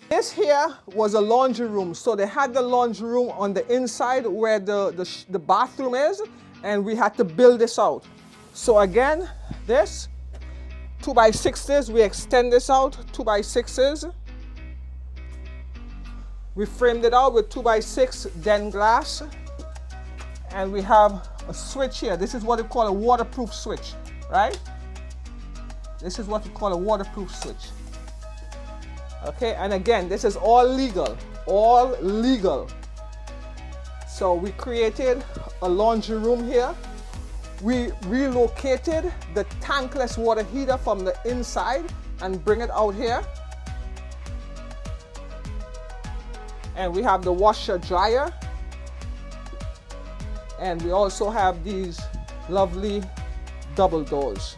This here was a laundry room. So they had the laundry room on the inside where the bathroom is, and we had to build this out. So again, this 2x6s, we extend this out 2x6s. We framed it out with 2x6 den glass, and we have a switch here. This is what we call a waterproof switch, right? This is what we call a waterproof switch. Okay, and again, this is all legal, all legal. So we created a laundry room here. We relocated the tankless water heater from the inside and bring it out here. And we have the washer dryer. And we also have these lovely double doors.